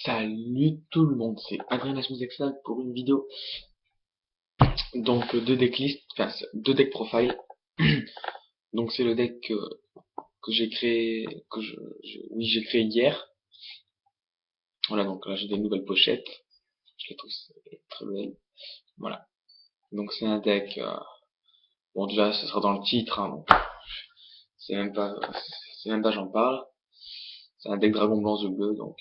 Salut tout le monde, c'est Adrien Hexal pour une vidéo. Donc deux decklists, enfin deux deck profile. Donc c'est le deck que j'ai créé, oui j'ai créé hier. Voilà, donc là j'ai des nouvelles pochettes. Je les trouve très belles. Voilà. Donc c'est un deck. Bon déjà ce sera dans le titre, hein, donc c'est même pas, j'en parle. C'est un deck dragon blanc The bleu, donc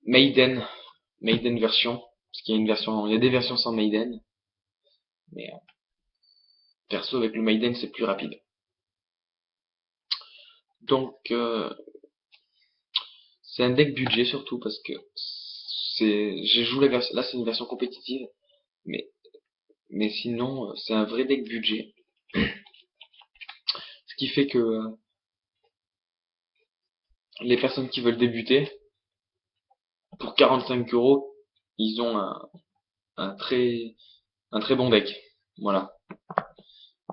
Maiden version. Parce qu'il y a une version, il y a des versions sans Maiden, mais perso avec le Maiden c'est plus rapide. Donc c'est un deck budget surtout parce que j'ai joué la version, là c'est une version compétitive, mais sinon c'est un vrai deck budget. Ce qui fait que les personnes qui veulent débuter pour 45 €, ils ont un très bon deck. Voilà.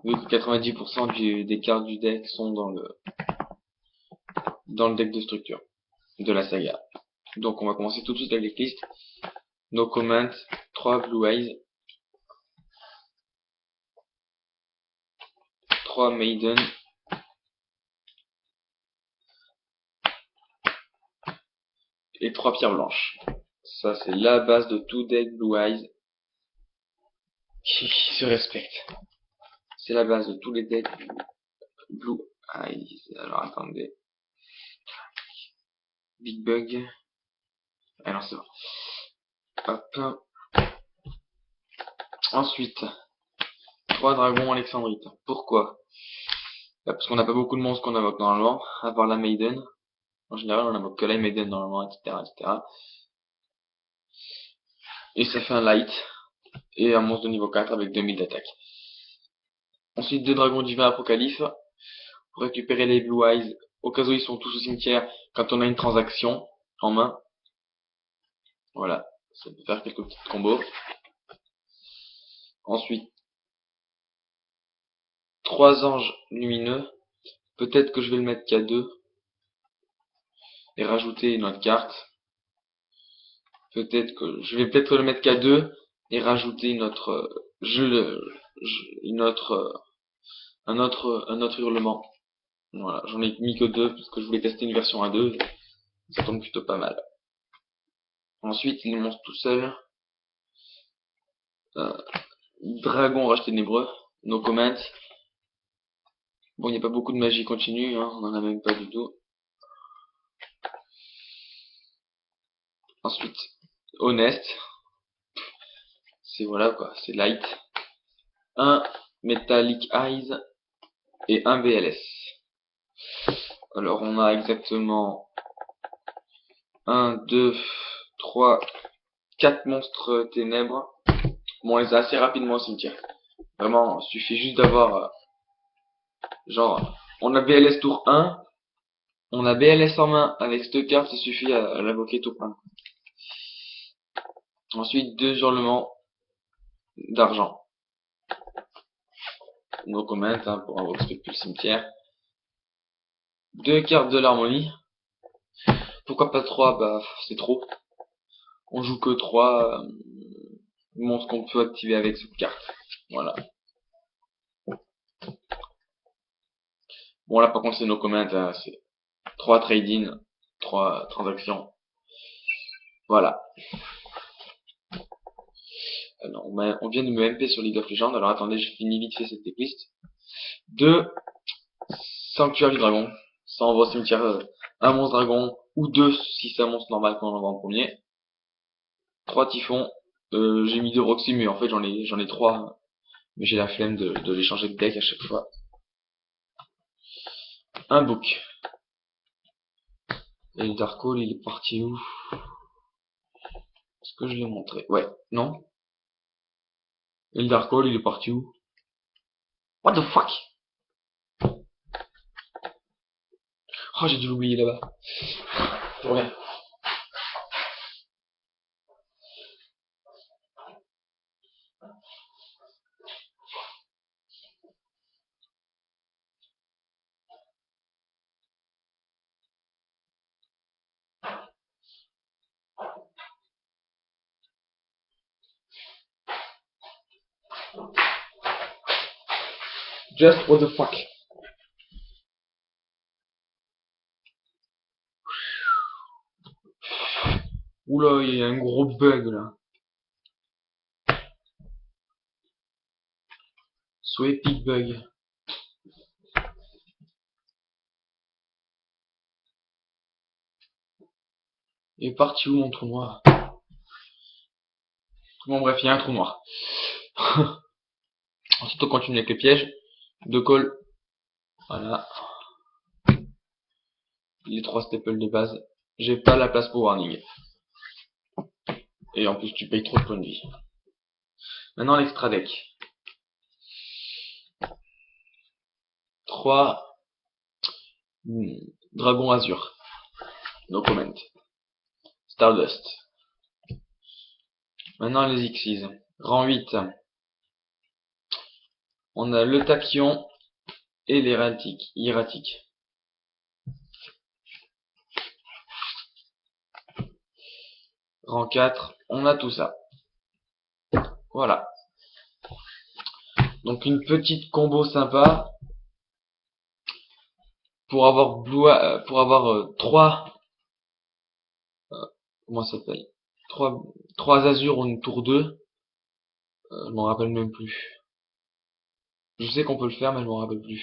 Vu que 90% des cartes du deck sont dans le deck de structure de la saga. Donc on va commencer tout de suite avec les listes. No comment, 3 Blue Eyes, 3 Maiden, et 3 pierres blanches. Ça c'est la base de tout deck Blue Eyes qui se respecte. C'est la base de tous les decks Blue Eyes. Alors attendez. Big Bug. Alors c'est bon. Hop. Ensuite, 3 dragons Alexandrite. Pourquoi? Parce qu'on n'a pas beaucoup de monstres qu'on invoque normalement, à part la Maiden. En général, on invoque que la Maiden normalement, etc., etc. Et ça fait un light et un monstre de niveau 4 avec 2000 d'attaque. Ensuite, 2 dragons divins Apocalypse pour récupérer les Blue Eyes au cas où ils sont tous au cimetière quand on a une transaction en main. Voilà, ça peut faire quelques petits combos. Ensuite, 3 anges lumineux. Peut-être que je vais le mettre qu'à 2 et rajouter une autre carte. Peut-être que je vais peut-être le mettre qu'à 2 et rajouter une autre un autre hurlement. Voilà, j'en ai mis que 2 parce que je voulais tester une version à 2. Ça tombe plutôt pas mal. Ensuite, il monte tout seul. Dragon rage ténébreux. No comment. Bon, il n'y a pas beaucoup de magie continue, hein, on en a même pas du tout. Ensuite, Honest. C'est voilà quoi, c'est light. Un Metallic Eyes et un BLS. Alors on a exactement 1, 2, 3, 4 monstres ténèbres. Bon, on les a assez rapidement au cimetière. Vraiment, il suffit juste d'avoir genre, on a BLS tour 1, on a BLS en main avec cette carte, ça suffit à l'invoquer tour 1. Ensuite, 2 hurlements d'argent. No comment, hein, pour invoquer Spectre le cimetière. 2 cartes de l'harmonie. Pourquoi pas 3? Bah, c'est trop. On joue que 3 monstres qu'on peut activer avec cette carte. Voilà. Bon, là, par contre, c'est no comment, hein, c'est 3 trade-in, 3 transactions. Voilà. Alors, on vient de me MP sur League of Legends. Alors, attendez, je finis vite fait cette decklist. 2 Sanctuaire du Dragon. Ça envoie au cimetière un monstre dragon, ou 2 si c'est un monstre normal qu'on envoie en premier. 3 typhons. J'ai mis 2 Roxy, mais en fait j'en ai 3. Mais j'ai la flemme de les changer de deck à chaque fois. Un book. Et le Dark Hole, il est parti où? Est-ce que je l'ai montré? Ouais, non. Et le Dark Hole, il est parti où? What the fuck? Oh, j'ai dû l'oublier là-bas. Je reviens. Just what the fuck. Oula, il y a un gros bug là. So epic bug. Il est parti où mon trou noir? Bon bref, il y a un trou noir. Ensuite on continue avec les pièges. 2 cols. Voilà. Les 3 staples de base. J'ai pas la place pour warning. Et en plus tu payes trop de points de vie. Maintenant l'extra deck. 3 Dragon Azur. No comment. Stardust. Maintenant les Xyz. Rang 8. On a le tachyon et l'erratique. Rang 4, on a tout ça. Voilà. Donc une petite combo sympa pour avoir pour avoir 3 comment ça s'appelle, 3 Azur ou une tour 2. Je m'en rappelle même plus. Je sais qu'on peut le faire mais je m'en rappelle plus.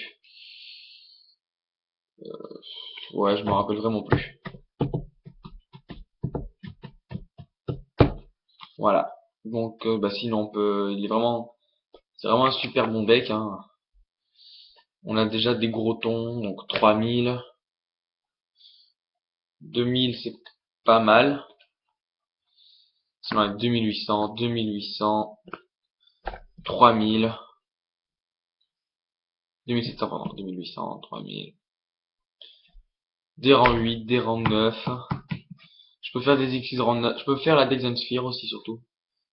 Ouais, je m'en rappelle vraiment plus. Voilà. Donc bah sinon on peut, c'est vraiment un super bon deck hein. On a déjà des gros tons, donc 3000. 2000 c'est pas mal. Sinon avec 2800, 2800, 3000, 2700 pardon, 2800, 3000. Des rangs 8, des rangs 9. Je peux faire des X rang 9. Je peux faire la Dyson Sphere aussi surtout.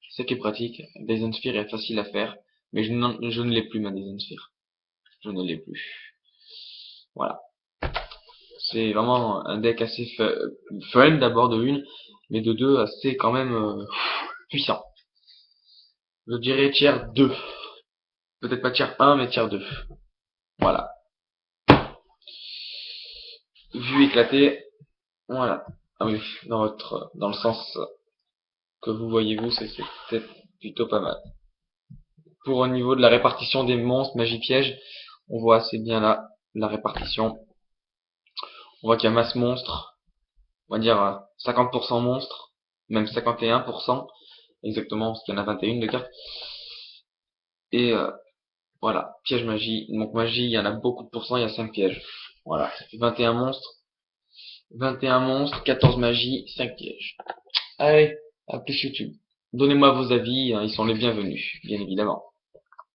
C'est ça qui est pratique. Dyson Sphere est facile à faire. Mais je ne l'ai plus ma Dyson Sphere. Je ne l'ai plus. Voilà. C'est vraiment un deck assez fun d'abord de 1. Mais de 2 assez quand même puissant. Je dirais tier 2. Peut-être pas tier 1 mais tier 2. Voilà. Vue éclatée. Voilà. Ah oui, dans le sens que vous voyez vous, c'est peut-être plutôt pas mal. Pour au niveau de la répartition des monstres, magie piège, on voit assez bien là, la répartition. On voit qu'il y a masse monstre, on va dire 50% monstre, même 51%, exactement, parce qu'il y en a 21 de cartes. Et voilà, piège magie. Donc magie, il y en a beaucoup de pourcents, il y a 5 pièges. Voilà, ça fait 21 monstres. 21 monstres, 14 magies, 5 pièges. Allez, à plus YouTube. Donnez-moi vos avis, hein, ils sont les bienvenus, bien évidemment.